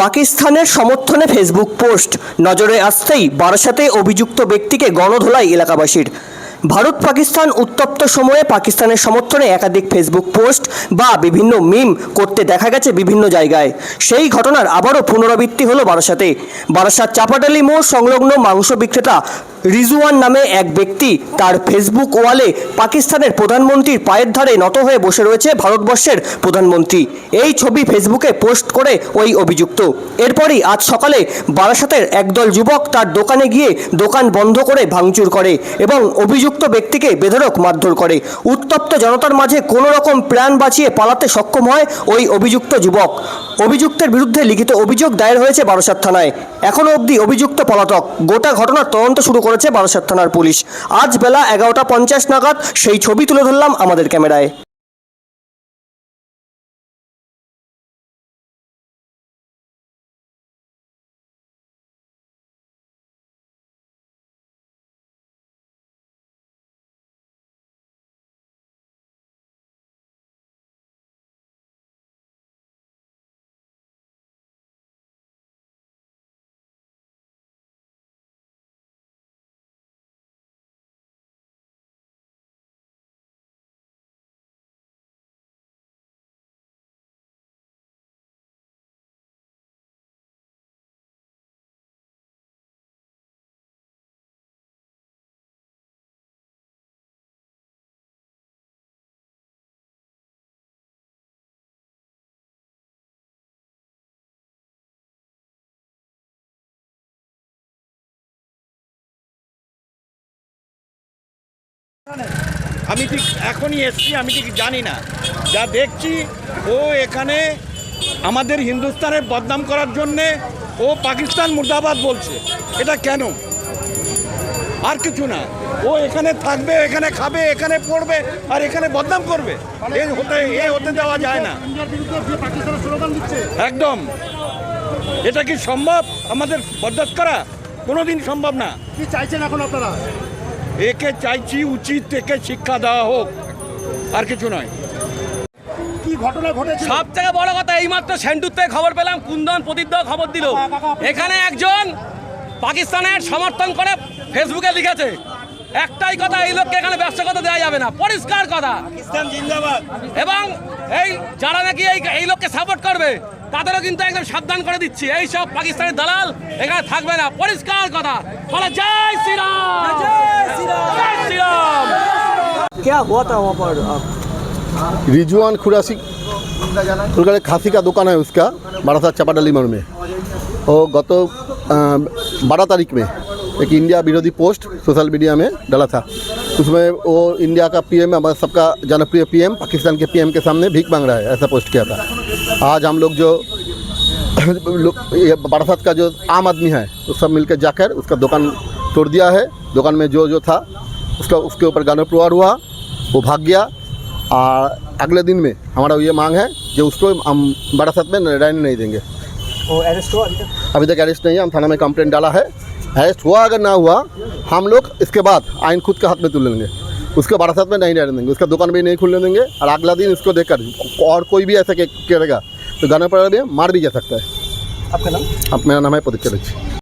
পাকিস্তানের সমর্থনে Facebook post নজরে আসতেই বারাসাতে অভিযুক্ত ব্যক্তিকে গণধোলাই এলাকাবাসীর। ভারত পাকিস্তান উত্তপ্ত সময়ে পাকিস্তানের সমর্থনে একাধিক ফেসবুক পোস্ট বা বিভিন্ন মিম করতে দেখা গেছে বিভিন্ন জায়গায়। সেই ঘটনার আবারও পুনরাবৃত্তি হলো বারাসাতে। বারাসাত চাপাডালি মোড় সংলগ্ন মাংস বিক্রেতা রিজওয়ান নামে এক ব্যক্তি তার ফেসবুক ওয়ালে পাকিস্তানের প্রধানমন্ত্রীর পায়ের ধারে নত হয়ে বসে রয়েছে ভারতবর্ষের প্রধানমন্ত্রী। এই ছবি ফেসবুকে পোস্ট করে ওই অভিযুক্ত। এরপরই আজ সকালে বারাসাতের একদল যুবক তার দোকানে গিয়ে দোকান বন্ধ করে ভাঙচুর করে এবং অভিযুক্ত ব্যক্তিকে বেধড়ক মারধর করে। উত্তপ্ত জনতার মাঝে কোনো রকম প্রাণ বাঁচিয়ে পালাতে সক্ষম হয় ওই অভিযুক্ত যুবক। অভিযুক্তের বিরুদ্ধে লিখিত অভিযোগ দায়ের হয়েছে বারাসাত থানায়। এখনও অবধি অভিযুক্ত পলাতক। গোটা ঘটনার তদন্ত শুরু করেছে বারাসাত থানার পুলিশ। আজ বেলা 11:50 নাগাদ সেই ছবি তুলে ধরলাম আমাদের ক্যামেরায়। আমি ঠিক এখনই এসছি, আমি ঠিক জানি না। যা দেখছি ও এখানে আমাদের হিন্দুস্তানের বদনাম করার জন্যে ও পাকিস্তান মুর্দাবাদ বলছে। এটা কেন? আর কিছু না। ও এখানে থাকবে, এখানে খাবে, এখানে পড়বে আর এখানে বদনাম করবে। এ হতে দেওয়া যায় না। একদম। এটা কি সম্ভব আমাদের বরদাস্ত করা? কোনোদিন সম্ভব না। কি চাইছেন এখন আপনারা? একে চাইছি উচিত একে শিক্ষা দেওয়া হোক, আর কিছু নয়। কি ঘটনা ঘটেছে? সব থেকে বড় কথা, এইমাত্র সেন্টুর থেকে খবর পেলাম, কুন্দন প্রদীপ খবর দিল এখানে একজন পাকিস্তানের সমর্থন করে ফেসবুকে লিখেছে একটাই কথা, এই লোককে এখানে ব্যবসা করতে দেওয়া যাবে না, পরিষ্কার কথা। পাকিস্তান জিন্দাবাদ। এবং এই যারা নাকি এই লোককে সাপোর্ট করবে তাদেরও কিন্তু একদম সাবধান করে দিচ্ছি, এই সব পাকিস্তানের দালাল এখানে থাকবে না, পরিষ্কার কথা। বলে জয় শ্রীরাম, জয় শ্রীরাম। क्या हुआ था वहाँ पर? रिजवान खुरासी खांसी का दुकान है उसका, बारासात चापाडली मोड़ में। और गत 12 तारीख में एक इंडिया विरोधी पोस्ट सोशल मीडिया में डाला था। उसमें वो इंडिया का पीएम, हमारा सबका जनप्रिय पीएम, पाकिस्तान के पीएम के सामने भीख मांग रहा है, ऐसा पोस्ट किया था। आज हम लोग जो बारासात का जो आम आदमी है वो सब मिलकर जाकर उसका दुकान तोड़ दिया है। दुकान में जो था उसके ऊपर गाना प्रहार हुआ, वो भाग गया। और अगले दिन में हमारा ये मांग है कि उसको हम बारासात में रहने नहीं देंगे। वो अरेस्ट हुआ अभी तक अरेस्ट नहीं है, हम थाना में कंप्लेंट डाला है। अरेस्ट हुआ अगर ना हुआ, हम लोग इसके बाद आइन खुद के हाथ में तुल लेंगे। उसके बारासात में नहीं रहने देंगे, उसका दुकान भी नहीं खुलने देंगे। और अगला दिन इसको देखकर और कोई भी ऐसा करेगा तो गाना पड़ा भी मार भी जा सकता है। आपका नाम? अब मेरा नाम है प्रदीप चटर्जी।